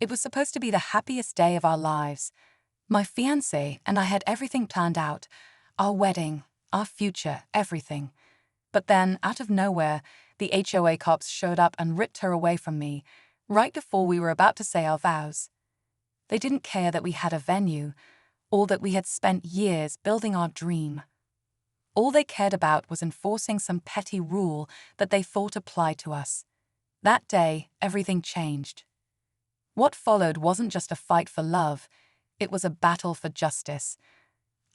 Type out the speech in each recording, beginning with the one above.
It was supposed to be the happiest day of our lives. My fiancé and I had everything planned out. Our wedding, our future, everything. But then, out of nowhere, the HOA cops showed up and ripped her away from me, right before we were about to say our vows. They didn't care that we had a venue, or that we had spent years building our dream. All they cared about was enforcing some petty rule that they thought applied to us. That day, everything changed. What followed wasn't just a fight for love, it was a battle for justice.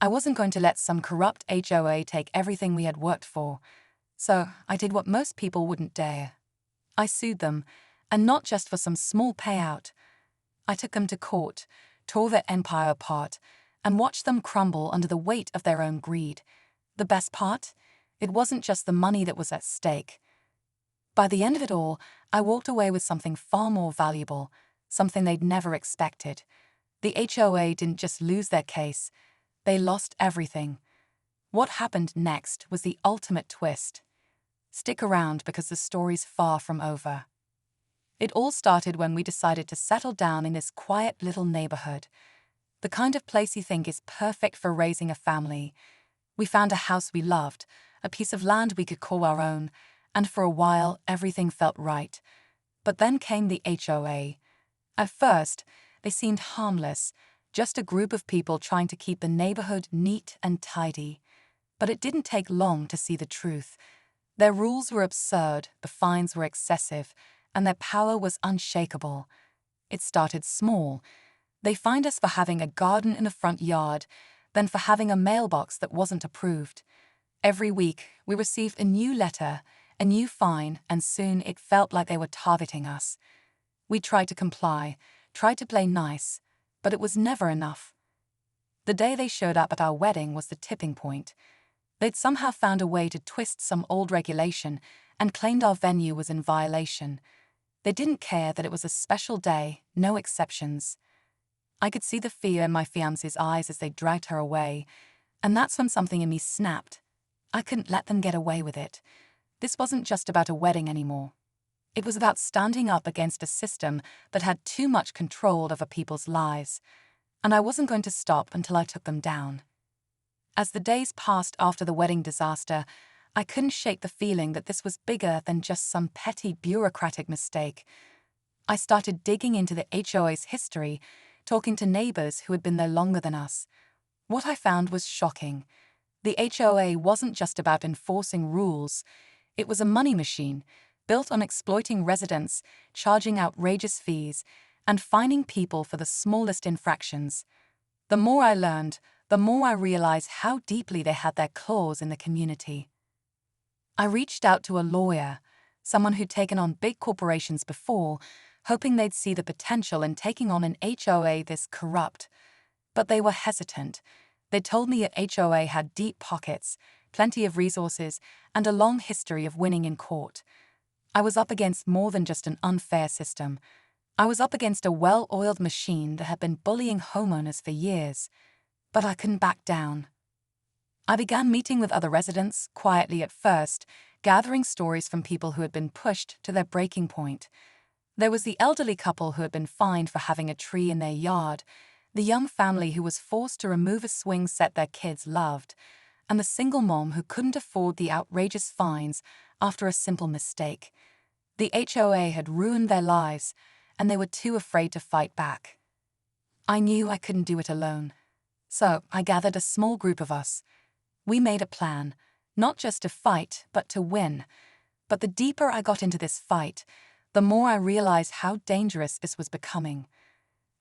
I wasn't going to let some corrupt HOA take everything we had worked for, so I did what most people wouldn't dare. I sued them, and not just for some small payout. I took them to court, tore their empire apart, and watched them crumble under the weight of their own greed. The best part? It wasn't just the money that was at stake. By the end of it all, I walked away with something far more valuable, something they'd never expected. The HOA didn't just lose their case, they lost everything. What happened next was the ultimate twist. Stick around because the story's far from over. It all started when we decided to settle down in this quiet little neighborhood. The kind of place you think is perfect for raising a family. We found a house we loved, a piece of land we could call our own, and for a while everything felt right. But then came the HOA. At first, they seemed harmless, just a group of people trying to keep the neighborhood neat and tidy. But it didn't take long to see the truth. Their rules were absurd, the fines were excessive, and their power was unshakable. It started small. They fined us for having a garden in the front yard, then for having a mailbox that wasn't approved. Every week, we received a new letter, a new fine, and soon it felt like they were targeting us. We tried to comply, tried to play nice, but it was never enough. The day they showed up at our wedding was the tipping point. They'd somehow found a way to twist some old regulation and claimed our venue was in violation. They didn't care that it was a special day, no exceptions. I could see the fear in my fiancé's eyes as they dragged her away, and that's when something in me snapped. I couldn't let them get away with it. This wasn't just about a wedding anymore. It was about standing up against a system that had too much control over people's lives, and I wasn't going to stop until I took them down. As the days passed after the wedding disaster, I couldn't shake the feeling that this was bigger than just some petty bureaucratic mistake. I started digging into the HOA's history, talking to neighbors who had been there longer than us. What I found was shocking. The HOA wasn't just about enforcing rules. It was a money machine, built on exploiting residents, charging outrageous fees, and fining people for the smallest infractions. The more I learned, the more I realized how deeply they had their claws in the community. I reached out to a lawyer, someone who'd taken on big corporations before, hoping they'd see the potential in taking on an HOA this corrupt. But they were hesitant. They told me that HOA had deep pockets, plenty of resources, and a long history of winning in court. I was up against more than just an unfair system. I was up against a well-oiled machine that had been bullying homeowners for years. But I couldn't back down. I began meeting with other residents, quietly at first, gathering stories from people who had been pushed to their breaking point. There was the elderly couple who had been fined for having a tree in their yard, the young family who was forced to remove a swing set their kids loved, and the single mom who couldn't afford the outrageous fines after a simple mistake. The HOA had ruined their lives, and they were too afraid to fight back. I knew I couldn't do it alone. So I gathered a small group of us. We made a plan, not just to fight, but to win. But the deeper I got into this fight, the more I realized how dangerous this was becoming.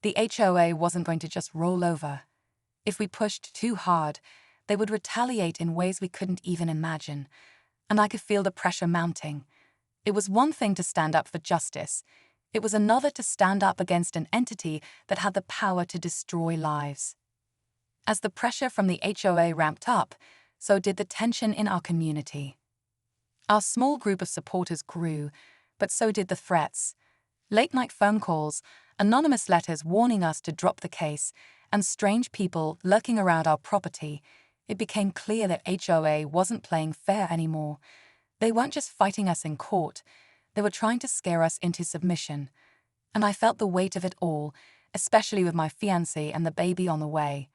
The HOA wasn't going to just roll over. If we pushed too hard, they would retaliate in ways we couldn't even imagine, and I could feel the pressure mounting. It was one thing to stand up for justice. It was another to stand up against an entity that had the power to destroy lives. As the pressure from the HOA ramped up, so did the tension in our community. Our small group of supporters grew, but so did the threats. Late-night phone calls, anonymous letters warning us to drop the case, and strange people lurking around our property. It became clear that HOA wasn't playing fair anymore. They weren't just fighting us in court, they were trying to scare us into submission. and I felt the weight of it all, especially with my fiancé and the baby on the way.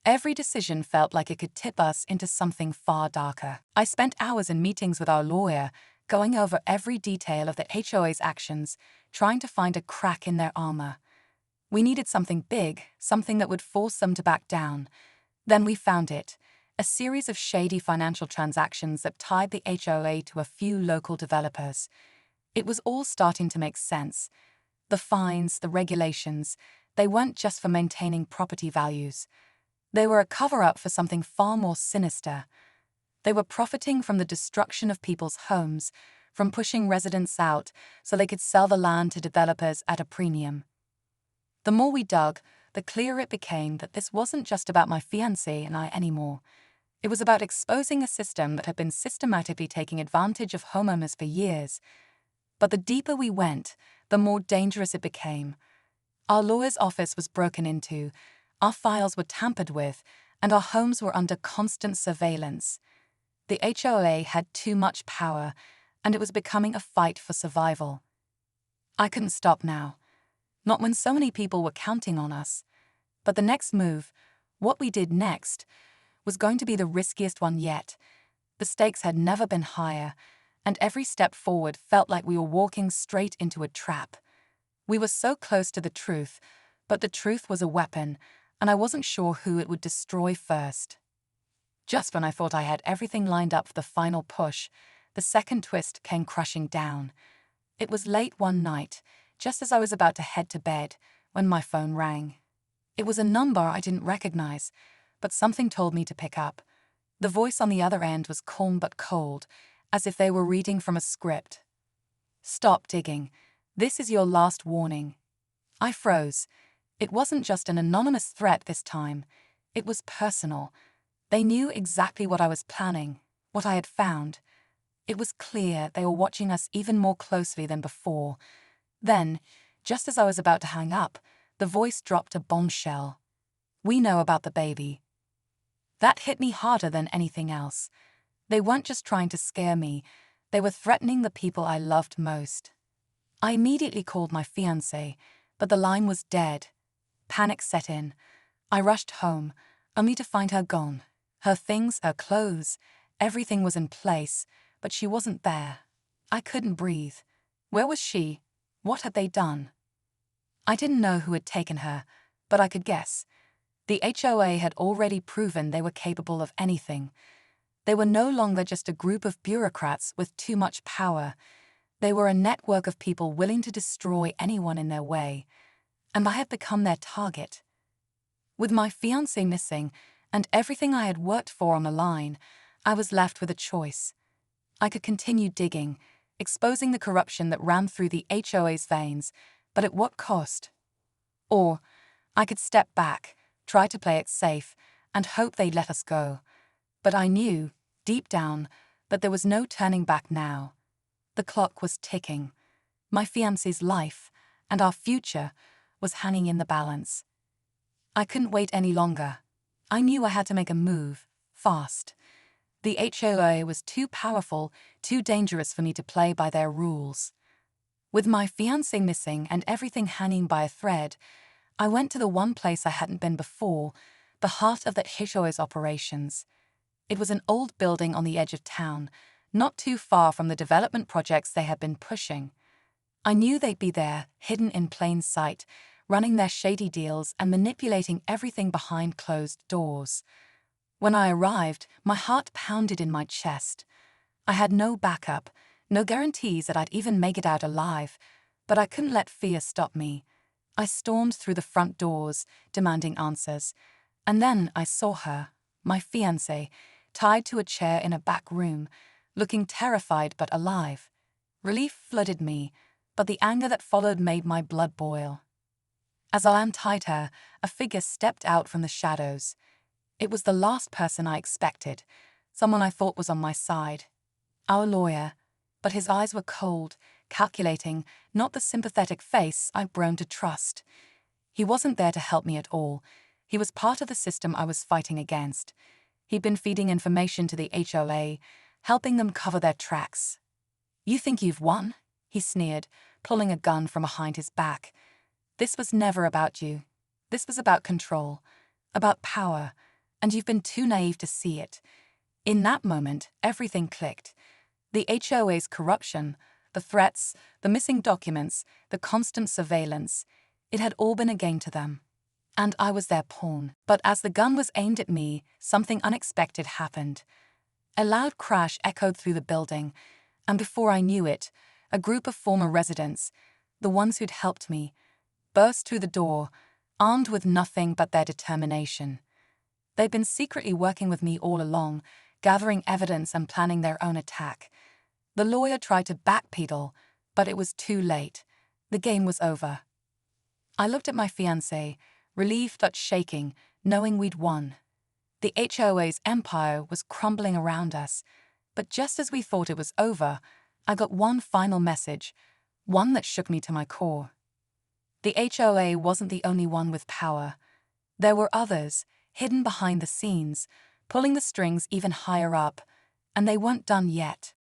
Every decision felt like it could tip us into something far darker. I spent hours in meetings with our lawyer, going over every detail of the HOA's actions, trying to find a crack in their armor. We needed something big, something that would force them to back down. Then we found it, a series of shady financial transactions that tied the HOA to a few local developers. It was all starting to make sense. The fines, the regulations, they weren't just for maintaining property values. They were a cover-up for something far more sinister. They were profiting from the destruction of people's homes, from pushing residents out so they could sell the land to developers at a premium. The more we dug, the clearer it became that this wasn't just about my fiancé and I anymore. It was about exposing a system that had been systematically taking advantage of homeowners for years. But the deeper we went, the more dangerous it became. Our lawyer's office was broken into, our files were tampered with, and our homes were under constant surveillance. The HOA had too much power, and it was becoming a fight for survival. I couldn't stop now. Not when so many people were counting on us. But the next move, what we did next, was going to be the riskiest one yet. The stakes had never been higher, and every step forward felt like we were walking straight into a trap. We were so close to the truth, but the truth was a weapon, and I wasn't sure who it would destroy first. Just when I thought I had everything lined up for the final push, the second twist came crushing down. It was late one night, just as I was about to head to bed, when my phone rang. It was a number I didn't recognize, but something told me to pick up. The voice on the other end was calm but cold, as if they were reading from a script. "Stop digging. This is your last warning." I froze. It wasn't just an anonymous threat this time. It was personal. They knew exactly what I was planning, what I had found. It was clear they were watching us even more closely than before. Then, just as I was about to hang up, the voice dropped a bombshell. "We know about the baby." That hit me harder than anything else. They weren't just trying to scare me, they were threatening the people I loved most. I immediately called my fiancé, but the line was dead. Panic set in. I rushed home, only to find her gone. Her things, her clothes, everything was in place, but she wasn't there. I couldn't breathe. Where was she? What had they done? I didn't know who had taken her, but I could guess. The HOA had already proven they were capable of anything. They were no longer just a group of bureaucrats with too much power. They were a network of people willing to destroy anyone in their way. And I had become their target. With my fiancé missing and everything I had worked for on the line, I was left with a choice. I could continue digging, exposing the corruption that ran through the HOA's veins, but at what cost? Or I could step back, try to play it safe, and hope they'd let us go. But I knew, deep down, that there was no turning back now. The clock was ticking. My fiancé's life, and our future, was hanging in the balance. I couldn't wait any longer. I knew I had to make a move, fast. The HOA was too powerful, too dangerous for me to play by their rules. With my fiancé missing and everything hanging by a thread, I went to the one place I hadn't been before, the heart of the HOA's operations. It was an old building on the edge of town, not too far from the development projects they had been pushing. I knew they'd be there, hidden in plain sight, running their shady deals and manipulating everything behind closed doors. When I arrived, my heart pounded in my chest. I had no backup, no guarantees that I'd even make it out alive, but I couldn't let fear stop me. I stormed through the front doors, demanding answers, and then I saw her, my fiancé, tied to a chair in a back room, looking terrified but alive. Relief flooded me, but the anger that followed made my blood boil. As I untied her, a figure stepped out from the shadows. It was the last person I expected, someone I thought was on my side. Our lawyer, but his eyes were cold, calculating, not the sympathetic face I'd grown to trust. He wasn't there to help me at all. He was part of the system I was fighting against. He'd been feeding information to the HOA, helping them cover their tracks. "You think you've won?" he sneered, pulling a gun from behind his back. This was never about you. This was about control, about power, and you've been too naive to see it. In that moment, everything clicked. The HOA's corruption, the threats, the missing documents, the constant surveillance, it had all been a game to them. And I was their pawn. But as the gun was aimed at me, something unexpected happened. A loud crash echoed through the building, and before I knew it, a group of former residents, the ones who'd helped me, burst through the door, armed with nothing but their determination. They'd been secretly working with me all along, gathering evidence and planning their own attack. The lawyer tried to backpedal, but it was too late. The game was over. I looked at my fiancé, relieved but shaking, knowing we'd won. The HOA's empire was crumbling around us, but just as we thought it was over, I got one final message, one that shook me to my core. The HOA wasn't the only one with power. There were others, hidden behind the scenes, pulling the strings even higher up, and they weren't done yet.